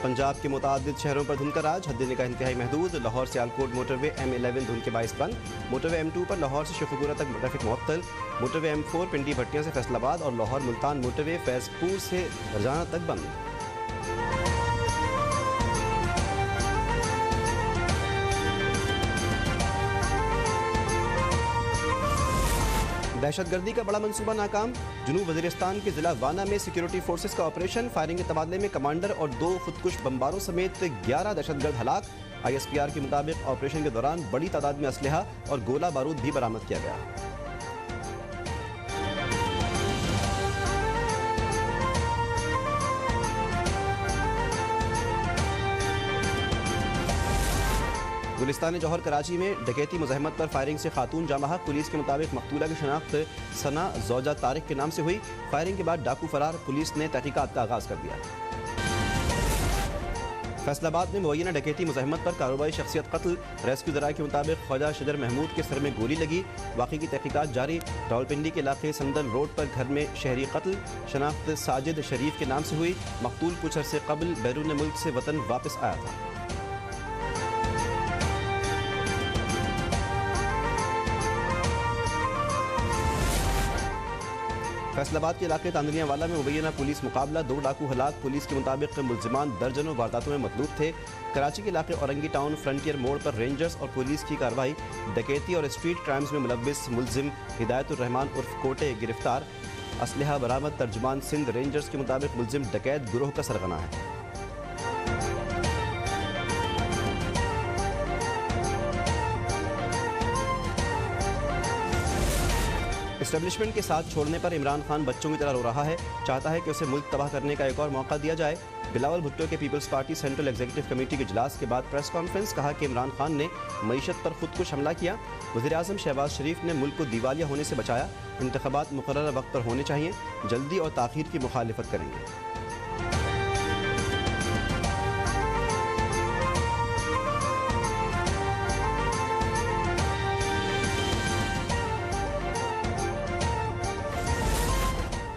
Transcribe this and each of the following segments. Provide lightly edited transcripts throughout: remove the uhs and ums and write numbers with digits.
पंजाब के मुतादिद शहरों पर धुंध का राज, हद का इंतहाई महदूद। लाहौर सियालकोट मोटरवे M11 धुंध के बाइस बंद। मोटरवे M2 पर लाहौर से शेखुपुरा तक ट्रैफिक मुअत्तल। मोटरवे M4 पिंडी भट्टियां से फैसलाबाद और लाहौर मुल्तान मोटरवे फैजपुर से रजाना तक बंद। दहशतगर्दी का बड़ा मंसूबा नाकाम, जुनूब वजीरिस्तान के जिला वाना में सिक्योरिटी फोर्सेस का ऑपरेशन, फायरिंग के तबादले में कमांडर और 2 खुदकुश बमबारों समेत 11 दहशतगर्द हलाक। ISPR के मुताबिक ऑपरेशन के दौरान बड़ी तादाद में असलहा और गोला बारूद भी बरामद किया गया। गुलिस्तान जौहर कराची में डकैती मुज़ाहमत पर फायरिंग से खातून जामहा। पुलिस के मुताबिक मकतूला की शनाख्त सना ज़ौजा तारिक के नाम से हुई। फायरिंग के बाद डाकू फरार, पुलिस ने तहकीकात का आगाज़ कर दिया। फैसलाबाद में मुबैना डकैती मुज़ाहमत पर कारोबारी शख्सियत कत्ल। रेस्क्यू ज़राए के मुताबिक ख्वाजा शजर महमूद के सर में गोली लगी। वाक़ई की तहकीकात जारी। रावलपिंडी के इलाके संदन रोड पर घर में शहरी कत्ल। शनाख्त साजिद शरीफ के नाम से हुई। मकतूल कुछ अरसे कबल बैरून मुल्क से वतन वापस आया था। फैसलाबाद के इलाके तांदनिया वाला में मुबैना पुलिस मुकाबला, 2 डाकू हलाक। पुलिस के मुताबिक मुलजिमान दर्जनों वारदातों में मतलूब थे। कराची के इलाके औरंगी टाउन फ्रंटियर मोड़ पर रेंजर्स और पुलिस की कार्रवाई। डकैती और स्ट्रीट क्राइम्स में मुलव्विस मुलजिम हिदायतुर रहमान उर्फ कोटे गिरफ्तार। असलहा बरामद। तर्जुमान सिंध रेंजर्स के मुताबिक मुलजिम डकैत गिरोह का सरगना है। एस्टेब्लिशमेंट के साथ छोड़ने पर इमरान खान बच्चों की तरह रो रहा है। चाहता है कि उसे मुल्क तबाह करने का एक और मौका दिया जाए। बिलावल भुट्टो के People's Party central executive committee के इजलास के बाद प्रेस कॉन्फ्रेंस, कहा कि इमरान खान ने मईशत पर खुदकुश हमला किया। वज़ीर-ए-आज़म शहबाज शरीफ ने मुल्क को दिवालिया होने से बचाया। इंतखाबात मुकर्रर वक्त पर होने चाहिए, जल्दी और ताख़ीर की मुखालिफत करेंगे।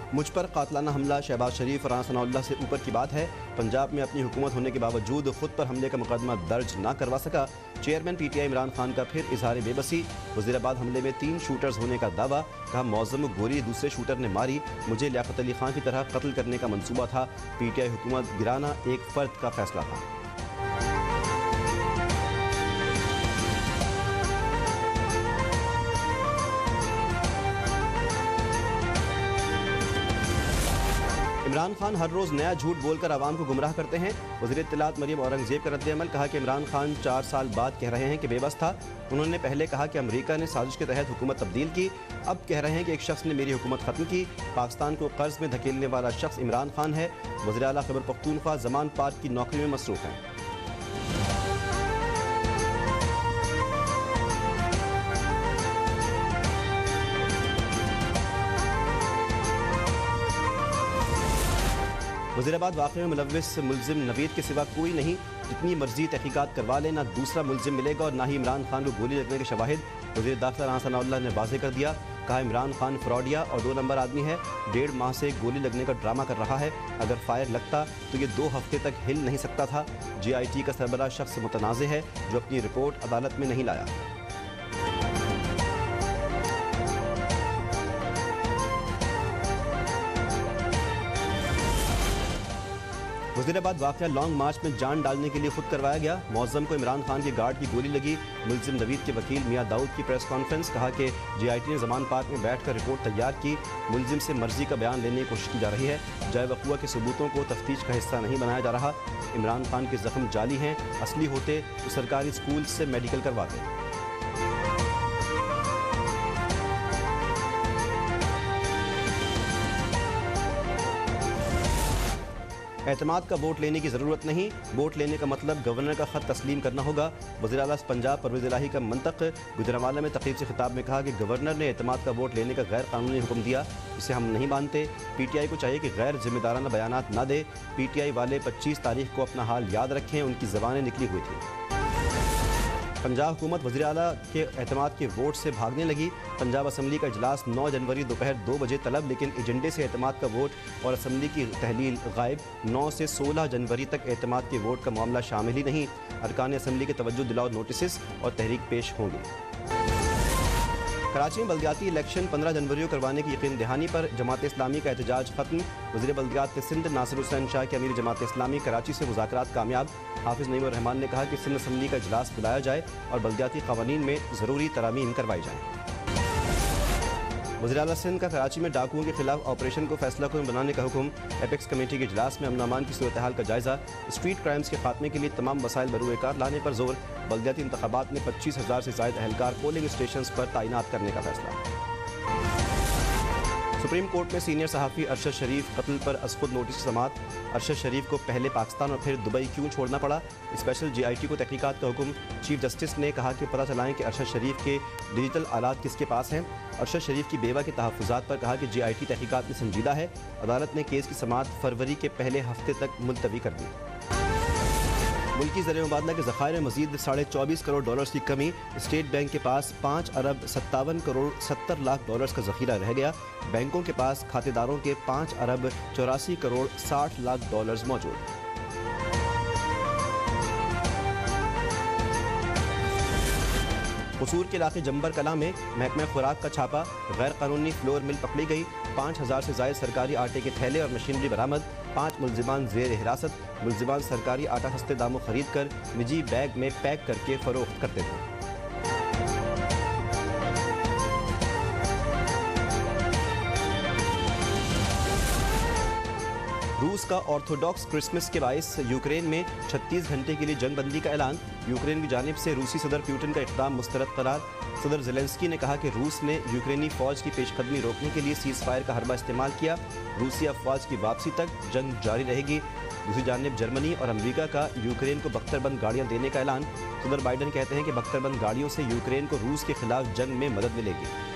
मुझ पर कातलाना हमला, शहबाज शरीफ और राना सनाउल्लाह से ऊपर की बात है। पंजाब में अपनी हुकूमत होने के बावजूद खुद पर हमले का मुकदमा दर्ज ना करवा सका। चेयरमैन PTI इमरान खान का फिर इजहार बेबसी। वज़ीराबाद हमले में 3 शूटर्स होने का दावा, कहा मौज़म गोली दूसरे शूटर ने मारी, मुझे लियाकत अली खान की तरह कत्ल करने का मंसूबा था। PTI हुकूमत गिराना एक फ़र्द का फैसला था। इमरान खान हर रोज़ नया झूठ बोलकर आवाम को गुमराह करते हैं। वज़ीर इत्तलात मरियम औरंगज़ेब का रद्द-ए-अमल, कहा कि इमरान खान 4 साल बाद कह रहे हैं कि बेबस था। उन्होंने पहले कहा कि अमेरिका ने साजिश के तहत हुकूमत तब्दील की, अब कह रहे हैं कि एक शख्स ने मेरी हुकूमत ख़त्म की। पाकिस्तान को कर्ज में धकेलने वाला शख्स इमरान खान है। वज़ीर आला खैबर पख्तूनख्वा ज़मान पार्क की नौकरी में मसरूफ़ हैं। वज़ीराबाद वाक़े में मुलव्विस मुलजिम नवीद के सिवा कोई नहीं, जितनी मर्जी तहकीकात करवा ले, ना दूसरा मुलजिम मिलेगा और ना ही इमरान खान को गोली लगने के शवाहिद। वज़ीर दाखिला राना सनाउल्लाह ने वाज़ेह कर दिया, कहा इमरान खान फ्रॉडिया और 2 नंबर आदमी है। 1.5 माह से गोली लगने का ड्रामा कर रहा है। अगर फायर लगता तो ये 2 हफ्ते तक हिल नहीं सकता था। JIT का सरबराह शख्स मुतनाज़े है जो अपनी रिपोर्ट अदालत में नहीं लाया। वज़ीराबाद वाक़या लॉन्ग मार्च में जान डालने के लिए खुद करवाया गया। मौज़म को इमरान खान के गार्ड की गोली लगी। मुलजिम नवीद के वकील मियाँ दाऊद की प्रेस कॉन्फ्रेंस, कहा कि JIT ने ज़मान पार्क में बैठकर रिपोर्ट तैयार की। मुलजिम से मर्जी का बयान लेने की कोशिश की जा रही है। जाए वक़ुआ के सबूतों को तफ्तीश का हिस्सा नहीं बनाया जा रहा। इमरान खान के ज़ख्म जाली हैं, असली होते तो सरकारी स्कूल से मेडिकल करवाते। एतमाद का वोट लेने की ज़रूरत नहीं, वोट लेने का मतलब गवर्नर का ख़त तस्लीम करना होगा। वज़ीर आला पंजाब परवेज़ इलाही का मंतक़, गुजरांवाला में तक़रीब से खिताब में कहा कि गवर्नर ने एतमाद का वोट लेने का गैर कानूनी हुक्म दिया, इसे हम नहीं मानते। PTI को चाहिए कि गैर जिम्मेदाराना बयानात ना दे। PTI वाले 25 तारीख को अपना हाल याद रखें, उनकी ज़बानें निकली हुई थी। पंजाब हुकूमत वज़ीर आला के एतमाद के वोट से भागने लगी। पंजाब असम्बली का इजलास 9 जनवरी दोपहर 2 बजे तलब, लेकिन एजेंडे से एतमाद का वोट और असम्बली की तहलील गायब। 9 से 16 जनवरी तक एतमाद के वोट का मामला शामिल ही नहीं। अरकान असम्बली के तवज्जो दिलाओ नोटिस और तहरीक पेश होंगे। कराची में बल्दियाती इलेक्शन 15 जनवरी को करवाने की यकीन दहानी पर जमात इस्लामी का एहतजाज खत्म। वज़ीर बल्दियात सिंध नासिर हुसैन शाह के अमीर जमात इस्लामी कराची से मुज़ाकरात कामयाब। हाफिज़ नईम रहमान ने कहा कि सिंध असम्बली का इजलास बुलाया जाए और बल्दियाती क़वानीन में ज़रूरी तरामीम करवाई जाएँ। वज़ीर आला सिंध का कराची में डाकुओं के खिलाफ ऑपरेशन को फैसला कुन बनाने का हुक्म। एपेक्स कमेटी के इजलास में अमन अमान की सूरत हाल का जायजा। स्ट्रीट क्राइम्स के खात्मे के लिए तमाम वसाइल बरूएकार लाने पर जोर। बल्दियाती इंतखाबात में 25,000 से ज़ायद अहलकार पोलिंग स्टेशन पर तैनात करने का फैसला। सुप्रीम कोर्ट में सीनियर सहाफ़ी अरशद शरीफ कत्ल पर अज़खुद नोटिस की समाअत। अरशद शरीफ को पहले पाकिस्तान और फिर दुबई क्यों छोड़ना पड़ा? स्पेशल GIT को तहकीकात का हुक्म। चीफ जस्टिस ने कहा कि पता चलाएं कि अरशद शरीफ के डिजिटल आलात किसके पास हैं। अरशद शरीफ की बेवा के तहफ़्फ़ुज़ात पर कहा कि GIT तहकीकात में संजीदा है। अदालत ने केस की समाअत फरवरी के पहले हफ्ते तक मुलतवी कर दी। मुल्की ज़र मुबादला के ज़खायर मज़ीद $24.5 करोड़ की कमी। स्टेट बैंक के पास 5 अरब 57 करोड़ 70 लाख डॉलर्स का ज़ख़ीरा रह गया। बैंकों के पास खातेदारों के 5 अरब 84 करोड़ 60 लाख डॉलर्स मौजूद। कसूर के इलाके जंबर कला में महकमा खुराक का छापा। गैर कानूनी फ्लोर मिल पकड़ी गई। 5,000 से ज़ायद सरकारी आटे के थैले और मशीनरी बरामद। 5 मुलजिमान ज़ेर हिरासत। मुलजिमान सरकारी आटा सस्ते दामों खरीद कर निजी बैग में पैक करके फ़रोख्त करते थे। रूस का ऑर्थोडॉक्स क्रिसमस के बायस यूक्रेन में 36 घंटे के लिए जंगबंदी का ऐलान। यूक्रेन की जानिब से रूसी सदर पुतिन का इक़दाम मुस्तरद करार। सदर ज़ेलेंस्की ने कहा कि रूस ने यूक्रेनी फ़ौज की पेशकदमी रोकने के लिए सीज़ फायर का हरबा इस्तेमाल किया। रूसी अफवाज की वापसी तक जंग जारी रहेगी। दूसरी जानिब जर्मनी और अमरीका का यूक्रेन को बख्तरबंद गाड़ियाँ देने का ऐलान। सदर बाइडन कहते हैं कि बख्तरबंद गाड़ियों से यूक्रेन को रूस के खिलाफ जंग में मदद मिलेगी।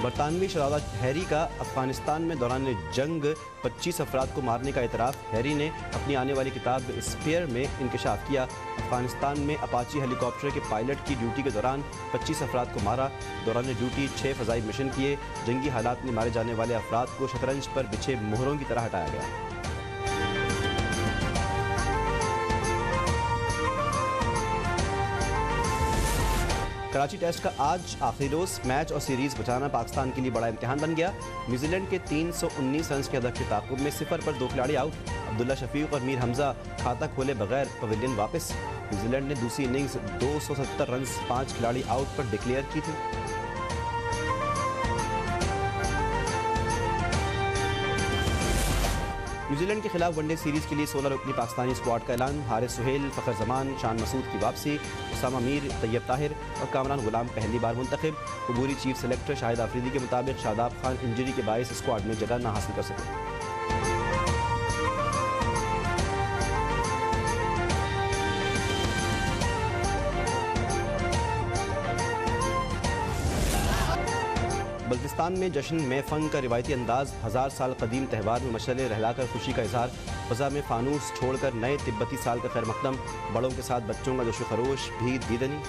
बरतानवी शरादा हैरी का अफगानिस्तान में दौरान जंग 25 अफराद को मारने का इतराफ़। हैरी ने अपनी आने वाली किताब स्पेयर में इंकशाफ किया। अफगानिस्तान में अपाची हेलीकॉप्टर के पायलट की ड्यूटी के दौरान 25 अफराद को मारा। दौरान ड्यूटी 6 फ़ज़ाई मिशन किए। जंगी हालात में मारे जाने वाले अफराद को शतरंज पर बिछे मोहरों की तरह हटाया गया। कराची टेस्ट का आज आखिरी रोज। मैच और सीरीज बचाना पाकिस्तान के लिए बड़ा इम्तिहान बन गया। न्यूजीलैंड के 319 रन के हदफ के ताक़ुब में 0 पर 2 खिलाड़ी आउट। अब्दुल्ला शफीक और मीर हमजा खाता खोले बगैर पवेलियन वापस। न्यूजीलैंड ने दूसरी इनिंग्स 270 रन 5 खिलाड़ी आउट पर डिक्लेयर की थी। न्यूजीलैंड के खिलाफ वनडे सीरीज के लिए 16 रुकनी पाकिस्तानी स्क्वाड का ऐलान। हारिस सुहेल, फ़खर जमान, शान मसूद की वापसी। उसामा मीर, तैयब ताहिर और कामरान गुलाम पहली बार मुंतखब। अबूरी चीफ सेलेक्टर शाहिद आफरीदी के मुताबिक शादाब खान इंजरी के बायस स्क्वाड में जगह न हासिल कर सके। बल्तिस्तान में जश्न में फ़न का रिवायती अंदाज। 1000 साल कदीम त्यौहार में मशअले रहलाकर खुशी का इजहार। फ़ज़ा में फ़ानूस छोड़कर नए तिब्बती साल का खैर मकदम। बड़ों के साथ बच्चों का जोश खरोश भी दीदनी।